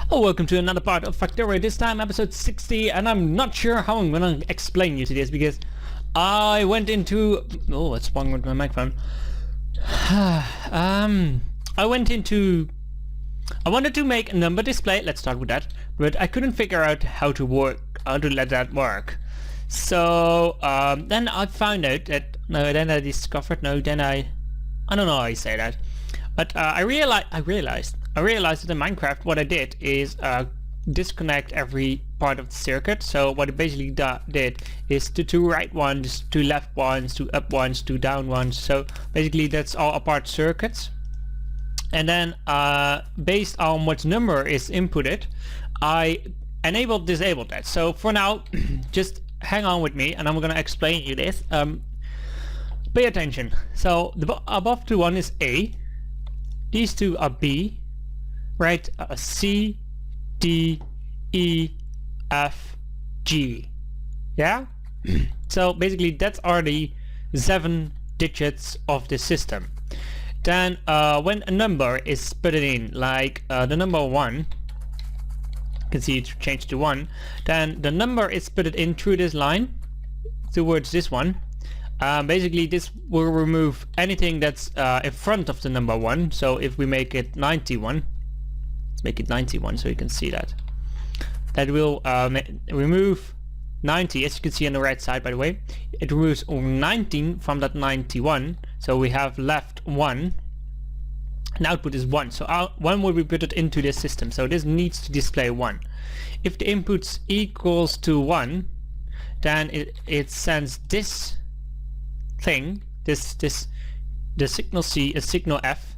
Oh, welcome to another part of Factorio, this time episode 60, and I'm not sure how I'm gonna explain you to this because I went into... Oh, what's wrong with my microphone? I wanted to make a number display, let's start with that, but I couldn't figure out how to let that work. So, then I found out that... I don't know how I say that. But I realized that in Minecraft what I did is disconnect every part of the circuit. So what it basically did is two right ones, two left ones, two up ones, two down ones. So basically that's all apart circuits. And then based on what number is inputted, I disabled that. So for now, just hang on with me and I'm gonna explain you this. Pay attention. So the above the one is A. These two are B, right? C, D, E, F, G. Yeah? So basically that are the 7 digits of the system. Then when a number is put in, like the number 1, you can see it changed to 1, then the number is put in through this line towards this one. Basically this will remove anything that's in front of the number 1. So if we make it 91, let's make it 91 so you can see that. That will remove 90, as you can see on the right side, by the way. It removes 19 from that 91, so we have left 1. And output is 1, so 1 will be put into this system, so this needs to display 1. If the inputs equals to 1, then it sends this thing, the signal C, a signal F,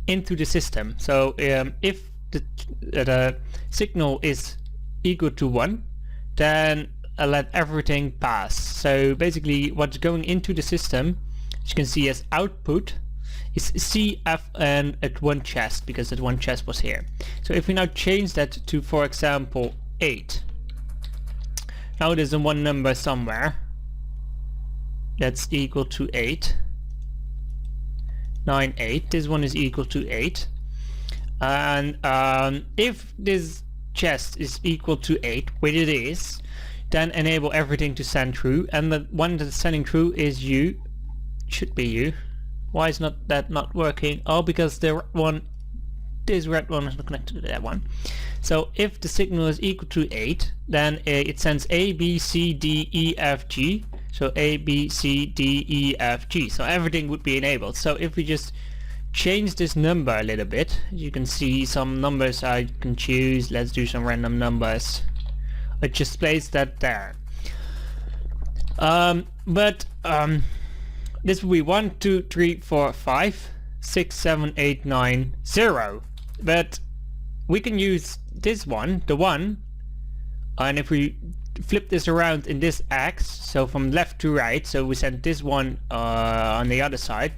into the system. So if the signal is equal to 1, then let everything pass. So basically what's going into the system, as you can see as output, is C, F, and at one chest, because that one chest was here. So if we now change that to, for example, 8, now there's a one number somewhere that's equal to 8, 9, 8. This one is equal to 8, and if this chest is equal to 8, which it is, then enable everything to send through, and the one that's sending through is U. Should be U. Why is that not working? Oh, because this red one is not connected to that one. So if the signal is equal to 8, then it sends A, B, C, D, E, F, G. So A, B, C, D, E, F, G. So everything would be enabled. So if we just change this number a little bit, you can see some numbers I can choose. Let's do some random numbers. It just plays that there. This will be 1, 2, 3, 4, 5, 6, 7, 8, 9, 0. But we can use this one, the 1, and if we flip this around in this X, so from left to right, so we send this one on the other side,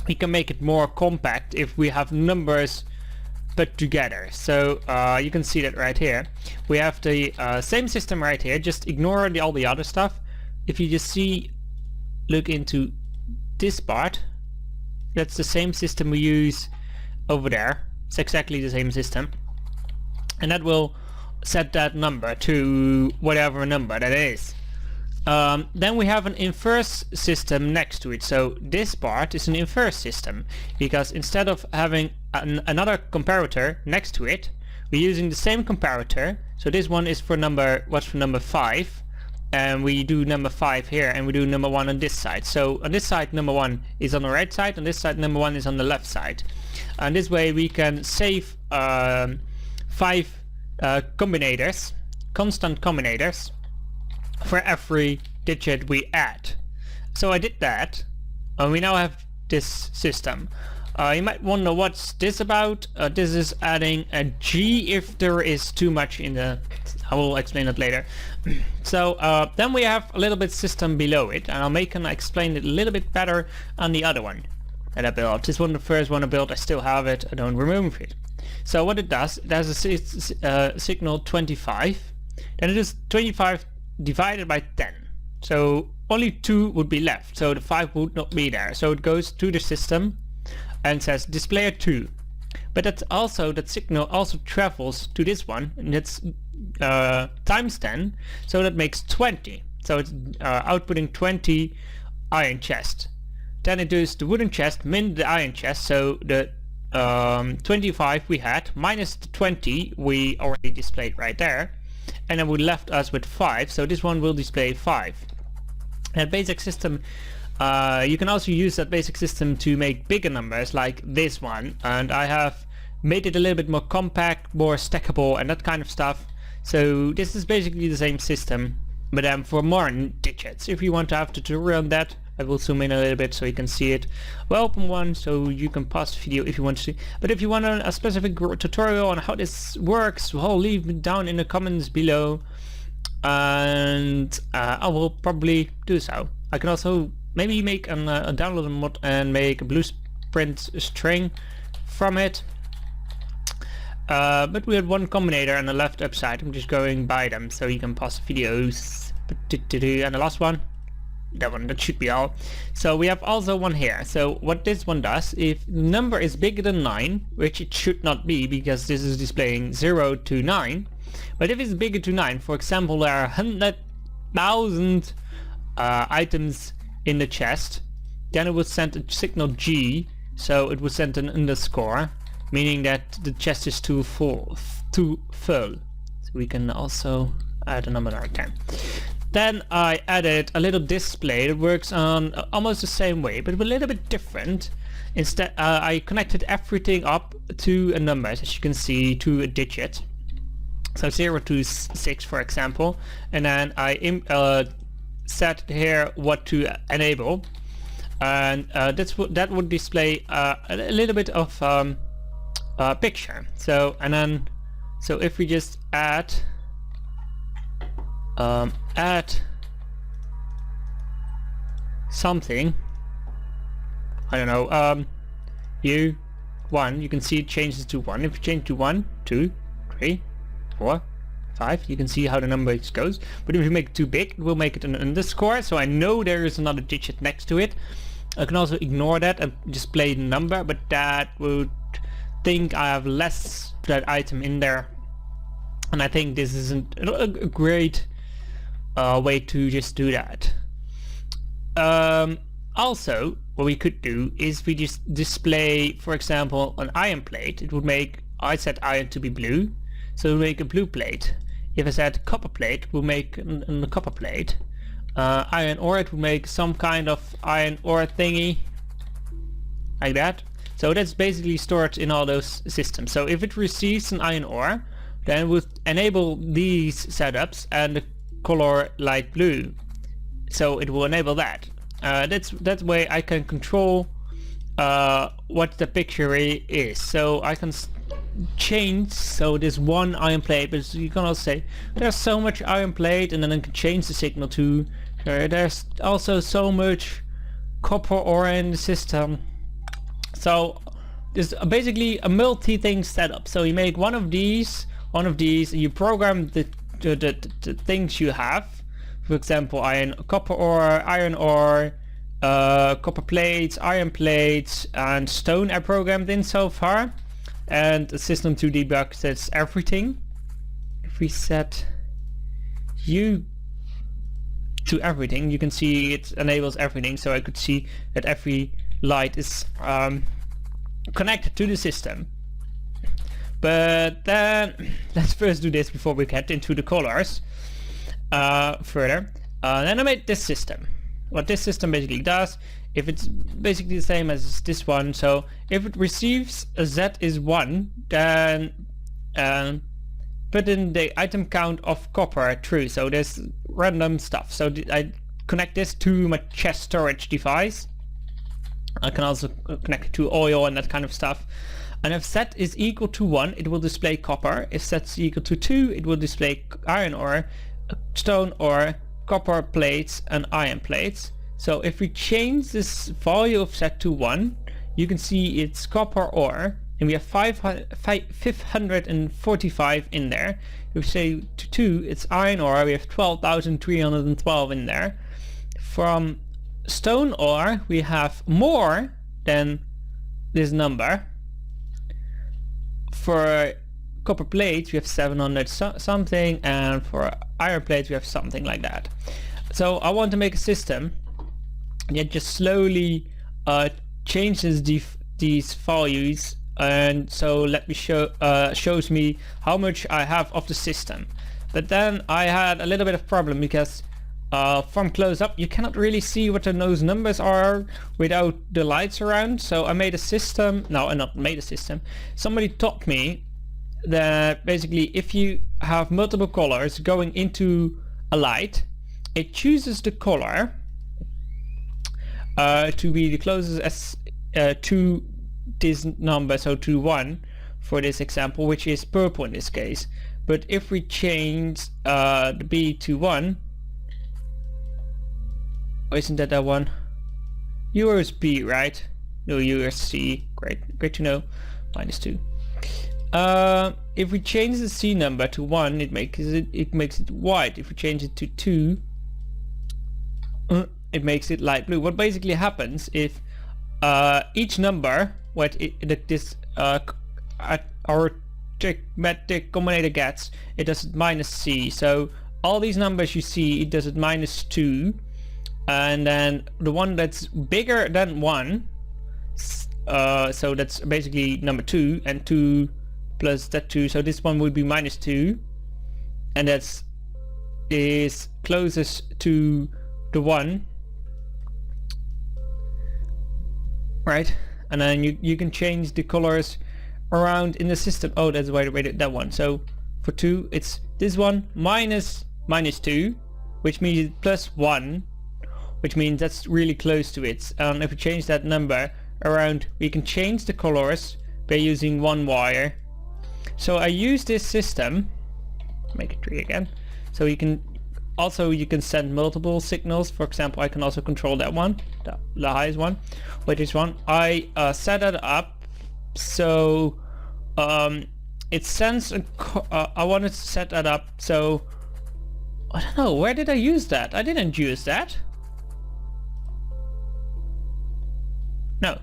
we can make it more compact if we have numbers put together. So you can see that right here. We have the same system right here, just ignore all the other stuff. If you just look into this part, that's the same system we use over there. It's exactly the same system, and that will set that number to whatever number that is. Then we have an inverse system next to it. So this part is an inverse system, because instead of having another comparator next to it, we're using the same comparator. So this one is for number 5, and we do number 5 here, and we do number 1 on this side. So on this side number 1 is on the right side, on this side number 1 is on the left side, and this way we can save 5 combinators, constant combinators, for every digit we add. So I did that, and we now have this system. You might wonder what's this about. This is adding a G if there is too much in the... I will explain it later. So then we have a little bit system below it, and I'll explain it a little bit better on the other one that I built. This one, the first one I built, I still have it, I don't remove it. So what it does a signal 25, then it is 25 divided by 10. So only 2 would be left, so the 5 would not be there. So it goes to the system and says display a 2. But that's also, that signal also travels to this one, and it's times 10, so that makes 20. So it's outputting 20 iron chest. Then it does the wooden chest min the iron chest, so the 25 we had minus the 20 we already displayed right there, and then we left us with 5, so this one will display 5. That basic system, you can also use that basic system to make bigger numbers like this one, and I have made it a little bit more compact, more stackable and that kind of stuff. So this is basically the same system, but for more digits. If you want to have a tutorial on that, I will zoom in a little bit so you can see it. We'll open one so you can pause the video if you want to see. But if you want a specific tutorial on how this works, well, leave it down in the comments below, and I will probably do so. I can also maybe make a download mod and make a blueprint string from it. But we had one combinator on the left upside. I'm just going by them so you can pause the videos. And the last one, that should be all. So we have also one here. So what this one does, if the number is bigger than 9, which it should not be because this is displaying 0 to 9, but if it's bigger to 9, for example, there are 100,000 items in the chest, then it will send a signal G, so it will send an underscore, meaning that the chest is too full. So we can also add a number right there. Then I added a little display that works on almost the same way, but a little bit different. Instead, I connected everything up to a number, as you can see, to a digit. So 0 to 6, for example, and then I set here what to enable, and that would display a little bit of picture. So if we just add something, I don't know, U1, you can see it changes to 1. If you change to 1, 2, 3, 4, 5, you can see how the number goes. But if you make it too big, it will make it an underscore, so I know there is another digit next to it. I can also ignore that and display the number, but that would think I have less that item in there, and I think this isn't a great way to just do that. Also, what we could do is we just display, for example, an iron plate. It would make, I set iron to be blue, so we'll make a blue plate. If I set copper plate, we'll make a copper plate. Iron ore, it will make some kind of iron ore thingy, like that. So that's basically stored in all those systems. So if it receives an iron ore, then it will enable these setups and the color light blue. So it will enable that. That way I can control what the picture is. So I can change, so this one iron plate, but you can also say there's so much iron plate, and then I can change the signal to there's also so much copper ore in the system. So there's basically a multi-thing setup. So you make one of these, and you program the things you have. For example, copper ore, copper plates, iron plates, and stone I programmed in so far. And the system to debug sets everything. If we set U to everything, you can see it enables everything. So I could see that every light is connected to the system. But then let's first do this before we get into the colors further. Then I made this system. What this system basically does, if it's basically the same as this one, so if it receives a Z is 1, then put in the item count of copper true. So there's random stuff. So I connect this to my chest storage device. I can also connect it to oil and that kind of stuff. And if Z is equal to 1, it will display copper. If Z is equal to 2, it will display iron ore, stone ore, copper plates, and iron plates. So if we change this value of Z to 1, you can see it's copper ore, and we have 545 in there. If we say to 2, it's iron ore, we have 12,312 in there. From stone ore, we have more than this number. for copper plates we have 700 something, and for iron plates we have something like that. So I want to make a system that just slowly changes these values, and so let me shows me how much I have of the system. But then I had a little bit of problem because from close up you cannot really see what those numbers are without the lights around. So I made a system, no, I not made a system, somebody taught me that basically if you have multiple colors going into a light, it chooses the color to be the closest as to this number, so to 1 for this example, which is purple in this case. But if we change the B to 1, oh, isn't that one? Yours B, right? No, yours C. Great to know. -2. If we change the C number to 1, it makes it white. If we change it to 2, it makes it light blue. What basically happens if each number what this arithmetic combinator gets, it does it -C. So all these numbers you see, it does it -2, and then the one that's bigger than 1, so that's basically number 2, and 2 plus that 2, so this one would be -2, and that's is closest to the 1, right? And then you can change the colors around in the system. Oh, that's why I that one. So for 2 it's this one -2, which means it's +1, which means that's really close to it. And if we change that number around, we can change the colors by using one wire. So I use this system, make it 3 again, so you can send multiple signals. For example, I can also control that one, the highest one, which is one. I set it up so it sends I wanted to set that up so I don't know, where did I use that? I didn't use that. No.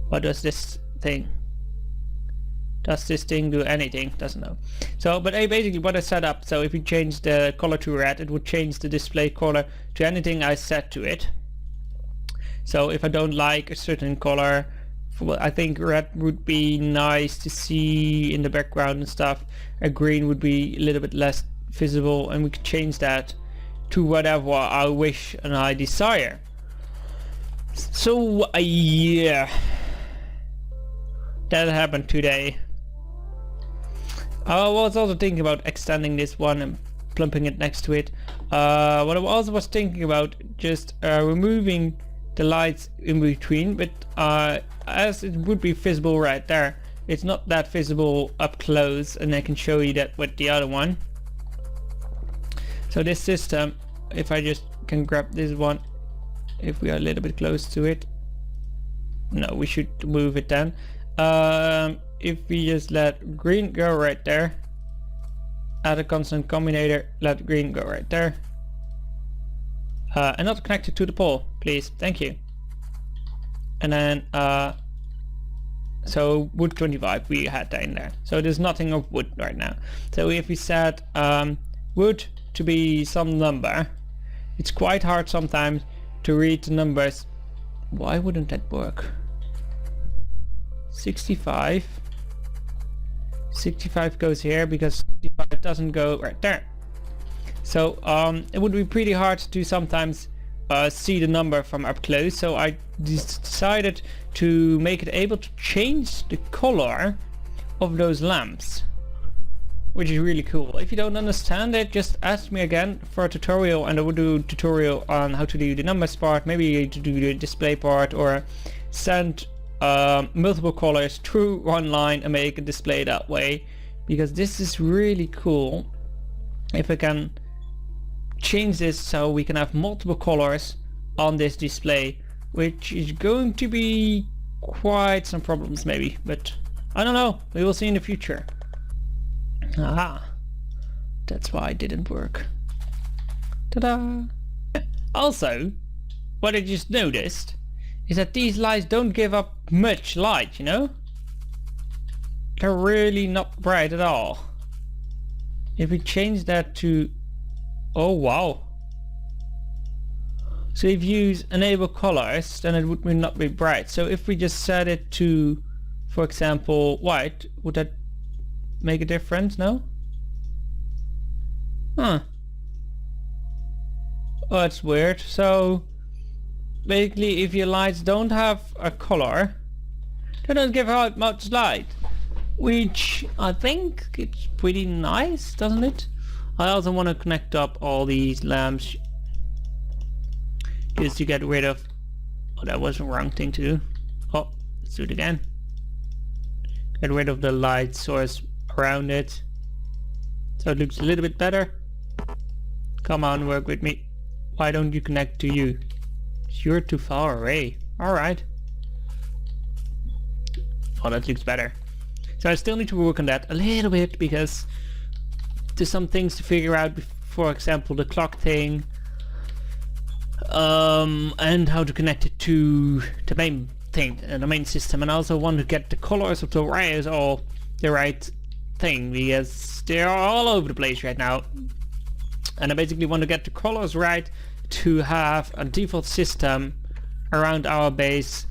What does this thing? Does this thing do anything? Doesn't know. So, but basically what I set up, so if you change the color to red, it would change the display color to anything I set to it. So if I don't like a certain color, well, I think red would be nice to see in the background and stuff. A green would be a little bit less visible, and we could change that to whatever I wish and I desire. So yeah, that happened today. I was also thinking about extending this one and plumping it next to it. What I also was thinking about just removing the lights in between, but as it would be visible right there, it's not that visible up close, and I can show you that with the other one. So this system, if I just can grab this one, if we are a little bit close to it, no, we should move it then. If we just let green go right there, add a constant combinator, let green go right there, and not connected to the pole, please, thank you. And then so wood 25, we had that in there, so there's nothing of wood right now. So if we set wood to be some number, it's quite hard sometimes to read the numbers. Why wouldn't that work? 65 goes here because 65 doesn't go right there. So it would be pretty hard to sometimes see the number from up close, so I decided to make it able to change the color of those lamps, which is really cool. If you don't understand it, just ask me again for a tutorial, and I will do a tutorial on how to do the numbers part, maybe to do the display part, or send multiple colors through one line and make a display that way, because this is really cool. If I can change this so we can have multiple colors on this display, which is going to be quite some problems maybe, but I don't know, we will see in the future. Aha, that's why it didn't work. Ta-da! Also, what I just noticed is that these lights don't give up much light, you know? They're really not bright at all. If we change that to... Oh wow. So if you use enable colors, then it would not be bright. So if we just set it to, for example, white, would that make a difference? No? Huh. Oh, that's weird. So basically if your lights don't have a color, they don't give out much light. Which I think it's pretty nice, doesn't it? I also want to connect up all these lamps just to get rid of... Oh, that was the wrong thing to do. Oh, let's do it again. Get rid of the light source around it, so it looks a little bit better. Come on, work with me. Why don't you connect to you? You're too far away. Alright. Oh, that looks better. So I still need to work on that a little bit because there's some things to figure out. For example, the clock thing, and how to connect it to the main thing, the main system. And I also want to get the colors of the wires all the right thing because they're all over the place right now. And I basically want to get the colors right to have a default system around our base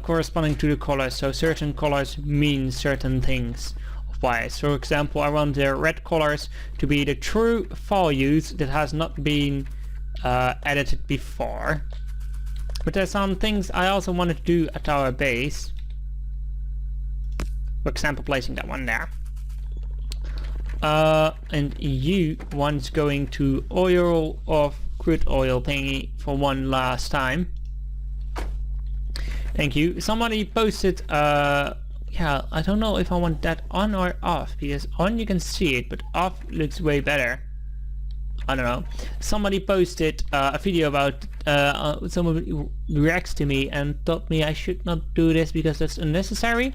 corresponding to the colors. So certain colors mean certain things of wires. For example, I want the red colors to be the true values that has not been edited before. But there's some things I also wanted to do at our base. For example, placing that one there. And you want going to oil of crude oil thingy for one last time. Thank you. Somebody posted, yeah, I don't know if I want that on or off, because on you can see it, but off looks way better. I don't know. Somebody posted a video about, someone reacts to me and told me I should not do this because that's unnecessary.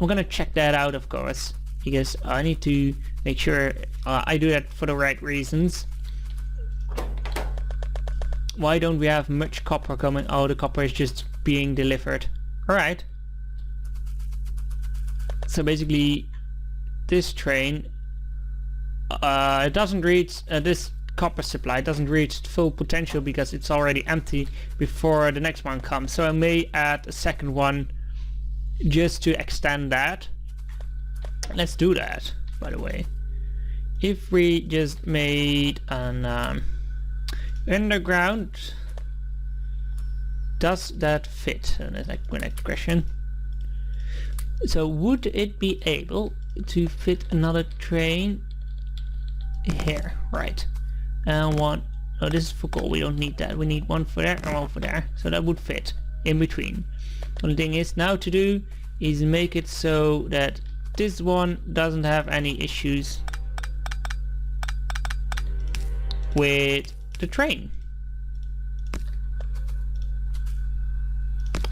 I'm gonna check that out, of course, because I need to make sure I do that for the right reasons. Why don't we have much copper coming? Oh, the copper is just being delivered. Alright. So basically this train it doesn't reach this copper supply doesn't reach full potential because it's already empty before the next one comes. So I may add a second one just to extend that. Let's do that, by the way. If we just made an underground, does that fit? And that's like the next question. So would it be able to fit another train here? Right. And one, oh, this is for coal, we don't need that. We need one for there and one for there. So that would fit in between. Only thing is now to do is make it so that this one doesn't have any issues with the train.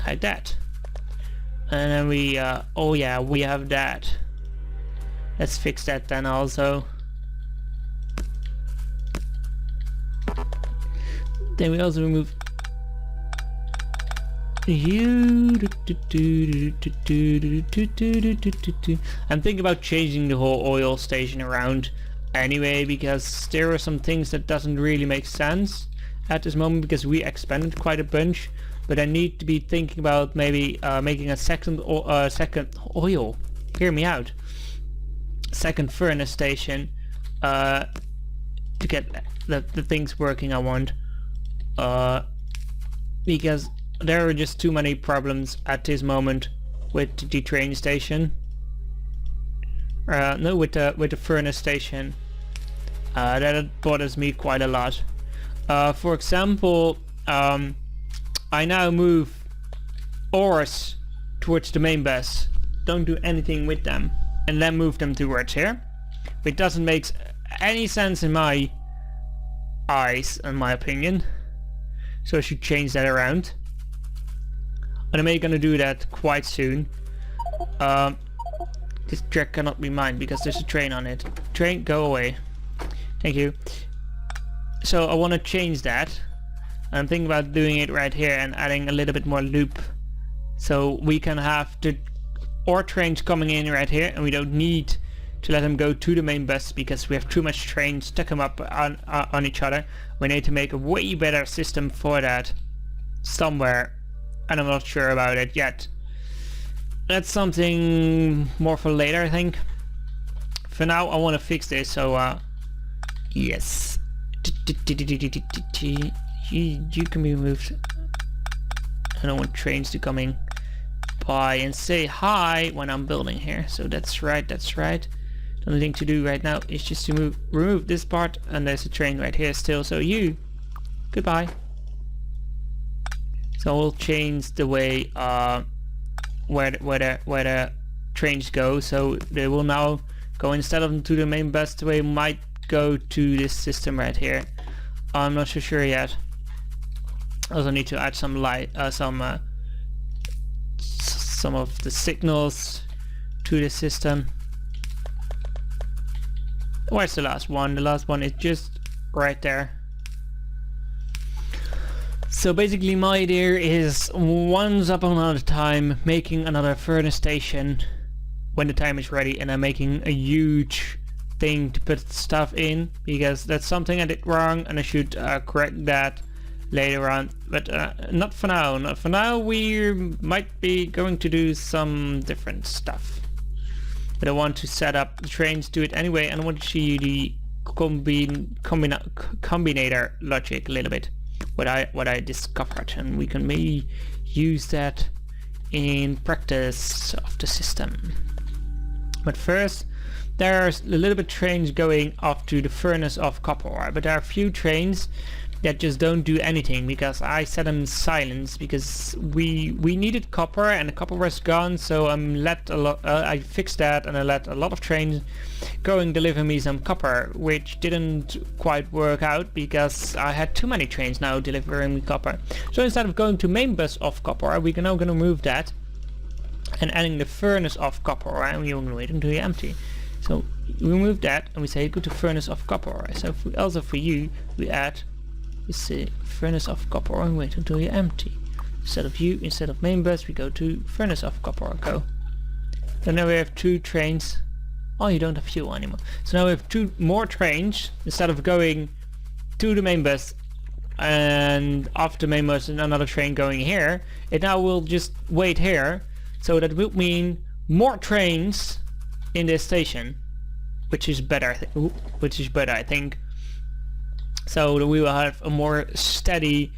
Like that. And then we, oh yeah, we have that. Let's fix that then also. Then we also remove you. I'm thinking about changing the whole oil station around anyway, because there are some things that doesn't really make sense at this moment because we expanded quite a bunch. But I need to be thinking about maybe making a second oil. Hear me out. Second furnace station to get the things working I want. Because there are just too many problems at this moment with the train station. No, with the furnace station. That bothers me quite a lot. For example, I now move ores towards the main bus, don't do anything with them, and then move them towards here. It doesn't make any sense in my eyes, in my opinion. So I should change that around. And I'm gonna do that quite soon. This track cannot be mine because there's a train on it. Train, go away. Thank you. So I want to change that. I'm thinking about doing it right here and adding a little bit more loop So we can have the ore trains coming in right here, and we don't need to let them go to the main bus because we have too much trains stuck them up on each other. We need to make a way better system for that somewhere, and I'm not sure about it yet. That's something more for later, I think. For now I want to fix this, so yes, you can be moved. I don't want trains to come in by and say hi when I'm building here. So that's right, that's right. The only thing to do right now is just to remove this part, and there's a train right here still, so you, goodbye. So we'll change the way where the trains go, so they will now go, instead of to the main bus, they might go to this system right here. I'm not so sure yet. I also need to add some light, some of the signals to the system. Where's the last one? The last one is just right there. So basically my idea is, once upon a time, making another furnace station when the time is ready, and I'm making a huge thing to put stuff in, because that's something I did wrong and I should correct that later on, but not for now. Not for now. We might be going to do some different stuff, but I want to set up the trains to it anyway, and I want to show you the combinator logic a little bit, what I discovered, and we can maybe use that in practice of the system. But first, there's a little bit trains going off to the furnace of copper ore, but there are a few trains that just don't do anything because I set them silent, because we needed copper and the copper was gone, so I fixed that, and I let a lot of trains go and deliver me some copper, which didn't quite work out because I had too many trains now delivering me copper. So instead of going to main bus of copper, we're now going to move that and adding the furnace of copper, and we're going to wait until you're empty. So we remove that and we say go to furnace of copper. So also for you we add, we say furnace of copper and wait until you're empty. Instead of main bus, we go to furnace of copper, go. So now we have 2 trains. Oh, you don't have fuel anymore. So now we have 2 more trains. Instead of going to the main bus and after main bus and another train going here, it now will just wait here. So that will mean more trains in this station, which is better. I think. So we will have a more steady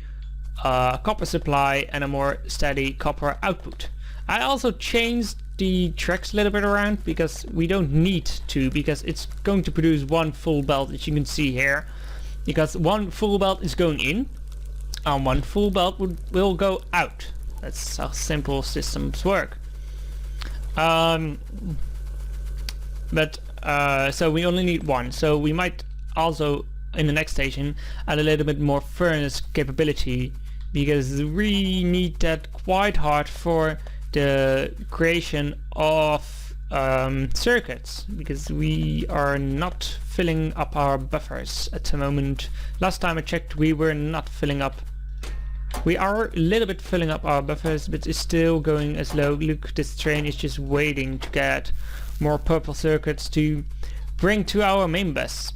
copper supply and a more steady copper output. I also changed the tracks a little bit around because we don't need to, because it's going to produce 1 full belt, as you can see here. Because 1 full belt is going in and 1 full belt will go out. That's how simple systems work. So we only need 1, so we might also in the next station add a little bit more furnace capability, because we need that quite hard for the creation of circuits, because we are not filling up our buffers at the moment. Last time I checked, we were not filling up. We are a little bit filling up our buffers, but it's still going as low. Look, this train is just waiting to get more purple circuits to bring to our main bus.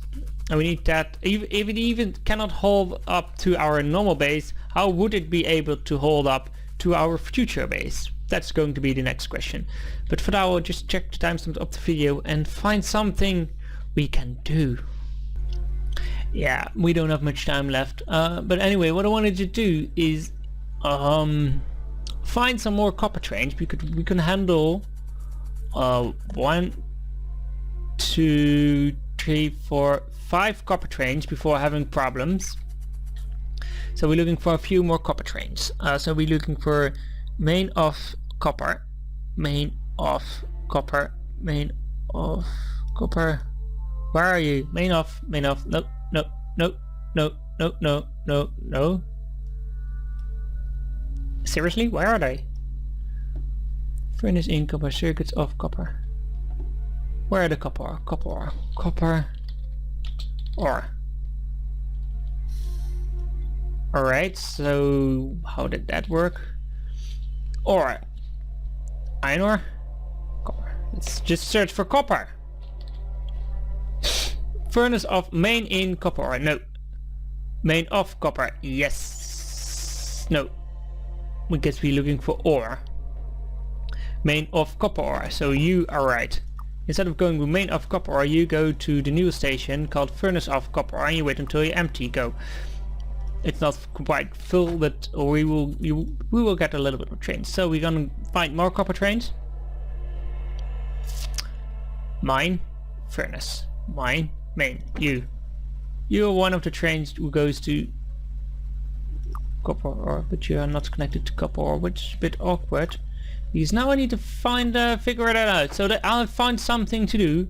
And we need that. If it even cannot hold up to our normal base, how would it be able to hold up to our future base? That's going to be the next question. But for now, I'll just check the timestamp of the video and find something we can do. Yeah, we don't have much time left. But anyway, what I wanted to do is find some more copper trains. We can handle 1, 2, 3, 4, 5 copper trains before having problems. So we're looking for a few more copper trains. So we're looking for main of copper, main of copper, main of copper. Where are you? Main of, no, no, no, no, no, no, no, no. Seriously, where are they? Furnace in copper, circuits of copper. Where are the copper? Copper, copper, ore. Alright, so how did that work? Ore. Iron ore? Copper. Let's just search for copper. Furnace of main in copper ore. No. Main of copper. Yes. No. We guess we're looking for ore. Main of copper ore. So you are right. Instead of going with main of copper ore, you go to the new station called furnace of copper ore and you wait until you're empty. Go. It's not quite full, but we will get a little bit of trains. So we're gonna find more copper trains. Mine, furnace, mine, main. You are one of the trains who goes to copper ore, but you are not connected to copper ore, which is a bit awkward. Because now I need to figure that out, so that I'll find something to do.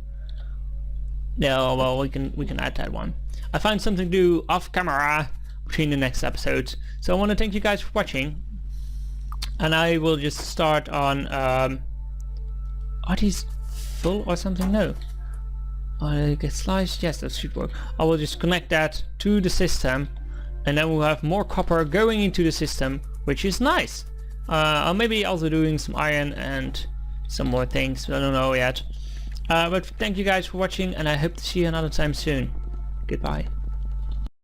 Yeah, well, we can add that one. I find something to do off camera between the next episodes. So I want to thank you guys for watching, and I will just start on. Are these full or something? No. I get sliced. Yes, that should work. I will just connect that to the system, and then we'll have more copper going into the system, which is nice. I'll maybe also doing some iron and some more things. I don't know yet. But thank you guys for watching, and I hope to see you another time soon. Goodbye.